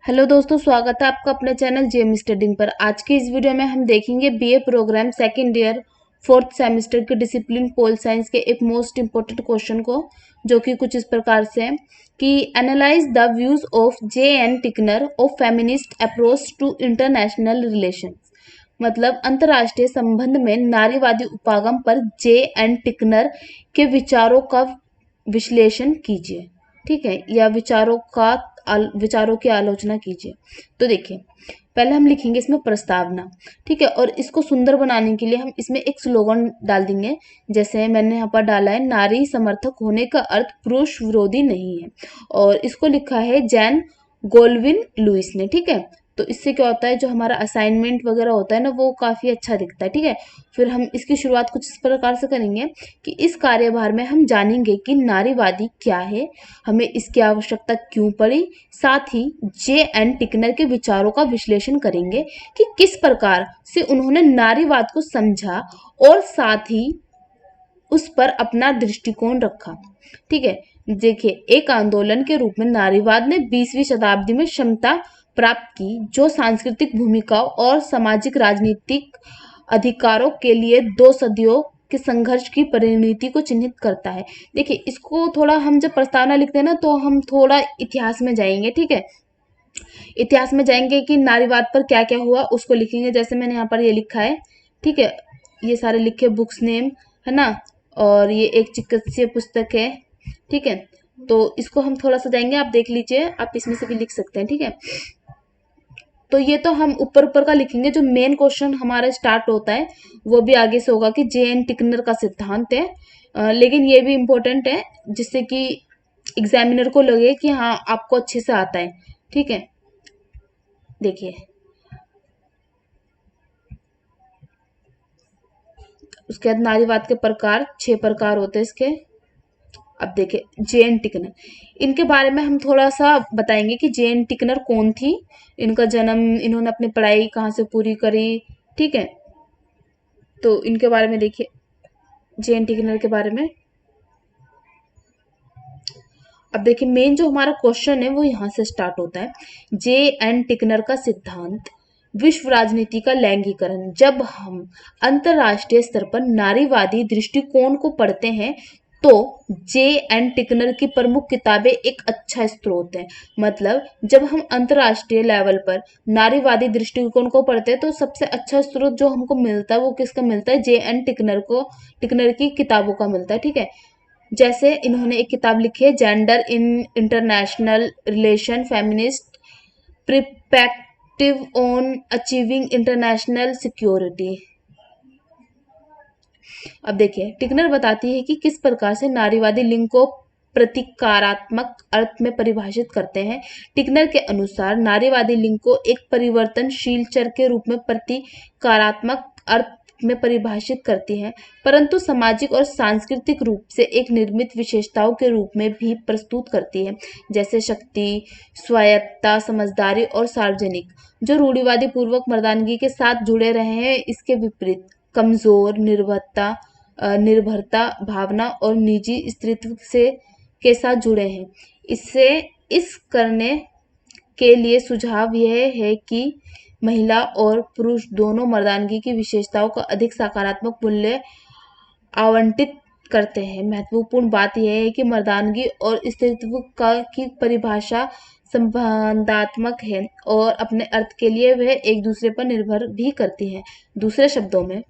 Hello दोस्तों, स्वागत है आपका अपने चैनल जेएम स्टडिंग पर। आज की इस वीडियो में हम देखेंगे BA programme second year fourth semester के डिसिप्लिन पोल साइंस के एक मोस्ट इम्पोर्टेंट क्वेश्चन को, जो कि कुछ इस प्रकार से है कि analyse the views of J N Tickner of feminist approach to international relations. मतलब अंतर्राष्ट्रीय संबंध में नारीवादी उपागम पर जे एन टिकनर के विचारों का विश्लेषण कीजिए। ठीक है, या विचारों की आलोचना कीजिए। तो देखिए, पहले हम लिखेंगे इसमें प्रस्तावना। ठीक है, और इसको सुंदर बनाने के लिए हम इसमें एक स्लोगन डाल देंगे। जैसे मैंने यहाँ पर डाला है, नारी समर्थक होने का अर्थ पुरुष विरोधी नहीं है, और इसको लिखा है जैन गोल्विन लुइस ने। ठीक है, तो इससे क्या होता है, जो हमारा असाइनमेंट वगैरह होता है ना, वो काफी अच्छा दिखता है। ठीक है, फिर हम इसकी शुरुआत कुछ इस प्रकार से करेंगे कि इस कार्यभार में हम जानेंगे कि नारीवादी क्या है, हमें इसकी आवश्यकता क्यों पड़ी। साथ ही जे एन टिकनर के विचारों का विश्लेषण करेंगे कि किस प्रकार से उन्होंने नारीवाद को समझा और साथ ही उस पर अपना दृष्टिकोण रखा। ठीक है, देखिए, एक आंदोलन के रूप में नारीवाद ने 20वीं शताब्दी में क्षमता प्राप्त की, जो सांस्कृतिक भूमिकाओं और सामाजिक राजनीतिक अधिकारों के लिए 2 सदियों के संघर्ष की परिणति को चिन्हित करता है। देखिए, इसको थोड़ा हम जब प्रस्तावना लिखते हैं ना, तो हम थोड़ा इतिहास में जाएंगे। ठीक है, इतिहास में जाएंगे कि नारीवाद पर क्या क्या हुआ, उसको लिखेंगे। जैसे मैंने यहाँ पर ये लिखा है। ठीक है, ये सारे लिखे बुक्स नेम है ना, और ये एक चिकित्सीय पुस्तक है। ठीक है, तो इसको हम थोड़ा सा जाएंगे, आप देख लीजिए, आप इसमें से भी लिख सकते हैं। ठीक है, तो ये तो हम ऊपर ऊपर का लिखेंगे। जो मेन क्वेश्चन हमारा स्टार्ट होता है वो भी आगे से होगा कि जे एन टिकनर का सिद्धांत है। लेकिन ये भी इम्पोर्टेंट है, जिससे कि एग्जामिनर को लगे कि हाँ, आपको अच्छे से आता है। ठीक है, देखिए, उसके बाद नारीवाद के प्रकार, 6 प्रकार होते हैं इसके। अब देखिए, जे एन टिकनर, इनके बारे में हम थोड़ा सा बताएंगे कि जे एन टिकनर कौन थी, इनका जन्म, इन्होंने अपनी पढ़ाई कहाँ से पूरी करी। ठीक है, तो इनके बारे में देखिए, जे एन टिकनर के बारे में। अब देखिए, मेन जो हमारा क्वेश्चन है वो यहाँ से स्टार्ट होता है। जे एन टिकनर का सिद्धांत, विश्व राजनीति का लैंगिकरण। जब हम अंतरराष्ट्रीय स्तर पर नारीवादी दृष्टिकोण को पढ़ते हैं तो जे एन टिकनर की प्रमुख किताबें एक अच्छा स्रोत है। मतलब जब हम अंतरराष्ट्रीय लेवल पर नारीवादी दृष्टिकोण को पढ़ते हैं तो सबसे अच्छा स्रोत जो हमको मिलता है वो किसका मिलता है, जे एन टिकनर की किताबों का मिलता है। ठीक है, जैसे इन्होंने एक किताब लिखी है, gender in international relation, feminist perspective on achieving international security. अब देखिए, टिकनर बताती है कि किस प्रकार से नारीवादी लिंग को प्रतीकात्मक अर्थ में परिभाषित करते हैं। टिकनर के अनुसार नारीवादी लिंग को एक परिवर्तनशील चर के रूप में प्रतीकात्मक अर्थ में परिभाषित करती है, परंतु सामाजिक और सांस्कृतिक रूप से एक निर्मित विशेषताओं के रूप में भी प्रस्तुत करती है, जैसे शक्ति, स्वायत्तता, समझदारी और सार्वजनिक, जो रूढ़िवादी पूर्वक मर्दानगी के साथ जुड़े रहे हैं। इसके विपरीत कमजोर, निर्भरता भावना और निजी स्त्रीत्व से के साथ जुड़े हैं। इससे इस करने के लिए सुझाव यह है कि महिला और पुरुष दोनों मर्दानगी की विशेषताओं का अधिक सकारात्मक मूल्य आवंटित करते हैं। महत्वपूर्ण बात यह है कि मर्दानगी और स्त्रीत्व की परिभाषा संबंधात्मक है और अपने अर्थ के लिए वह एक दूसरे पर निर्भर भी करती है। दूसरे शब्दों में,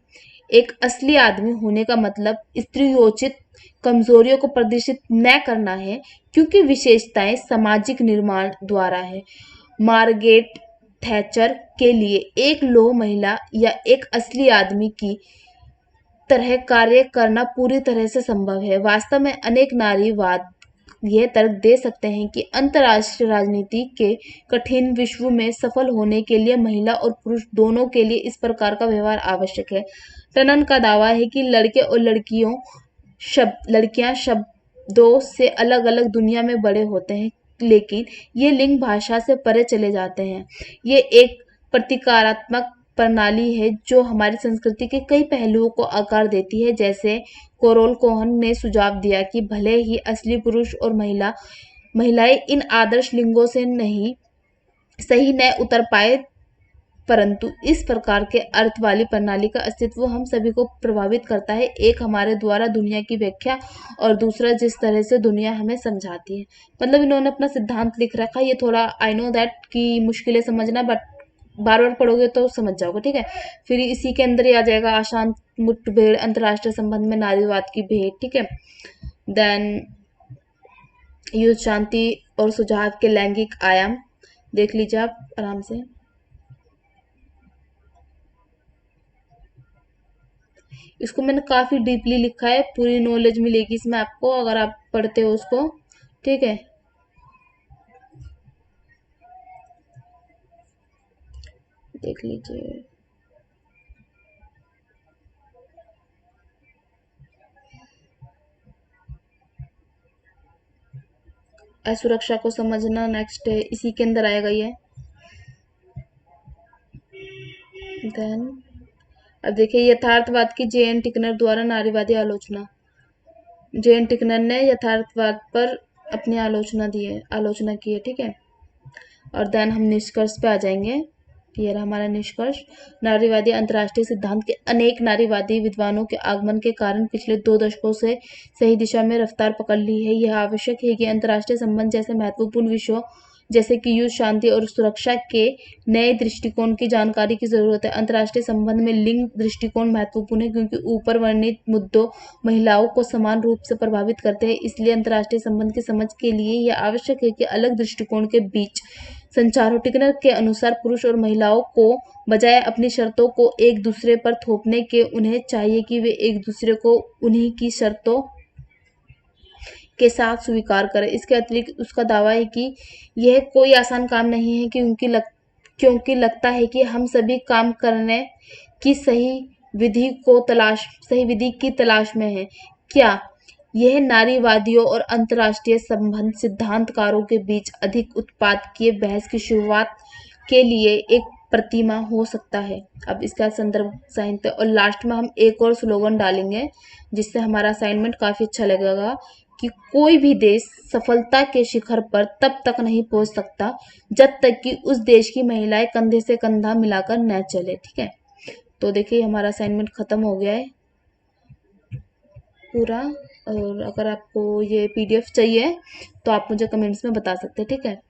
एक असली आदमी होने का मतलब स्त्रीयोचित कमजोरियों को प्रदर्शित न करना है, क्योंकि विशेषताएं सामाजिक निर्माण द्वारा है। मार्गरेट थैचर के लिए एक लोह महिला या एक असली आदमी की तरह कार्य करना पूरी तरह से संभव है। वास्तव में अनेक नारीवाद यह तर्क दे सकते हैं कि अंतर्राष्ट्रीय राजनीति के कठिन विश्व में सफल होने के लिए महिला और पुरुष दोनों के लिए इस प्रकार का व्यवहार आवश्यक है। टनन का दावा है कि लड़के और लड़कियां शब्दों से अलग अलग दुनिया में बड़े होते हैं, लेकिन ये लिंग भाषा से परे चले जाते हैं। ये एक प्रतीकात्मक प्रणाली है जो हमारी संस्कृति के कई पहलुओं को आकार देती है। जैसे कोरोल कोहन ने सुझाव दिया कि भले ही असली पुरुष और महिलाएं इन आदर्श लिंगों से नहीं सही न उतर पाए, परंतु इस प्रकार के अर्थ वाली प्रणाली का अस्तित्व हम सभी को प्रभावित करता है। एक हमारे द्वारा दुनिया की व्याख्या और दूसरा जिस तरह से दुनिया हमें समझाती है। मतलब इन्होंने अपना सिद्धांत लिख रखा है। ये थोड़ा आई नो दैट कि मुश्किल है समझना, बट बार बार पढ़ोगे तो समझ जाओगे, ठीक है। फिर इसी के अंदर ही आ जाएगा अशांत मुठभेड़ अंतर्राष्ट्रीय संबंध में नारीवाद की भेंट, ठीक है। देन युद्ध शांति और सुझाव के लैंगिक आयाम देख लीजिए आप आराम से। इसको मैंने काफी डीपली लिखा है, पूरी नॉलेज मिलेगी इसमें आपको अगर आप पढ़ते हो उसको, ठीक है। देख लीजिए। असुरक्षा को समझना नेक्स्ट है, इसी के अंदर आएगा ये। देन अब देखिए यथार्थवाद की जे एन टिकनर द्वारा नारीवादी आलोचना। जे एन टिकनर ने यथार्थवाद पर अपनी आलोचना की है, ठीक है। और देन हम निष्कर्ष पे आ जाएंगे। ये रहा हमारा निष्कर्ष। नारीवादी अंतर्राष्ट्रीय सिद्धांत के अनेक नारीवादी विद्वानों के आगमन के कारण पिछले 2 दशकों से सही दिशा में रफ्तार पकड़ ली है। यह आवश्यक है कि अंतर्राष्ट्रीय संबंध जैसे महत्वपूर्ण विषयों जैसे कि युद्ध शांति और सुरक्षा के नए दृष्टिकोण की जानकारी की जरूरत है। अंतर्राष्ट्रीय संबंध में लिंग दृष्टिकोण महत्वपूर्ण है क्योंकि ऊपर वर्णित मुद्दों महिलाओं को समान रूप से प्रभावित करते हैं। इसलिए अंतर्राष्ट्रीय संबंध की समझ के लिए यह आवश्यक है कि अलग दृष्टिकोण के बीच संचार हो। टिकनर के अनुसार पुरुष और महिलाओं को बजाय अपनी शर्तों को एक दूसरे पर थोपने के उन्हें चाहिए कि वे एक दूसरे को उन्हीं की शर्तों के साथ स्वीकार करें। इसके अतिरिक्त उसका दावा है कि यह कोई आसान काम नहीं है क्योंकि लगता है कि हम सभी काम करने की सही विधि की तलाश में हैं। क्या यह नारीवादियों और अंतर्राष्ट्रीय संबंध सिद्धांतकारों के बीच अधिक उत्पादकीय बहस की शुरुआत के लिए एक प्रतिमा हो सकता है? अब इसका संदर्भ साहित्य और लास्ट में हम एक और स्लोगन डालेंगे जिससे हमारा असाइनमेंट काफी अच्छा लगेगा कि कोई भी देश सफलता के शिखर पर तब तक नहीं पहुंच सकता जब तक कि उस देश की महिलाएं कंधे से कंधा मिलाकर न चले, ठीक है। तो देखिए हमारा असाइनमेंट खत्म हो गया है पूरा। और अगर आपको ये पीडीएफ चाहिए तो आप मुझे कमेंट्स में बता सकते हैं, ठीक है।